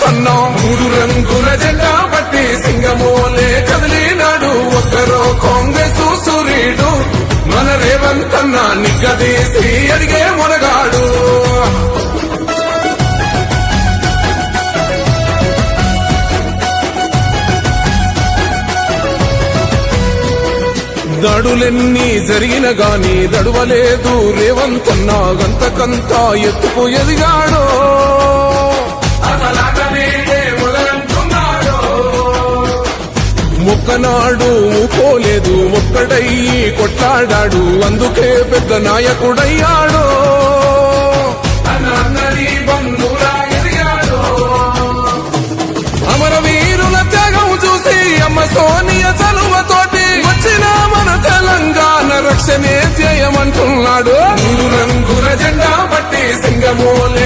రేవంతన్న మూడు రంగుల జెండా పట్టి సింగమోలే కదిలినాడు. ఒక్కరో కాంగ్రెస్ సూర్యుడు మన రేవంతన్న నిగ్గదీసి అడిగే మొనగాడు. దాడులెన్ని జరిగిన గాని దడువలేదు రేవంతన్న గంతకంతా ఎత్తుకు ఎదిగాడో. ఒక్కనాడు ఊకోలేదు ఒక్కడయ్యి కొట్లాడాడు అందుకే పెద్ద నాయకుడయ్యాడు. అమరవీరుల త్యాగం చూసి అమ్మ సోనియ చలువతోటి వచ్చిన మన తెలంగాణ రక్షణే ధ్యేయమంటున్నాడు. మూడు రంగుల జెండా పట్టి సింగమోలే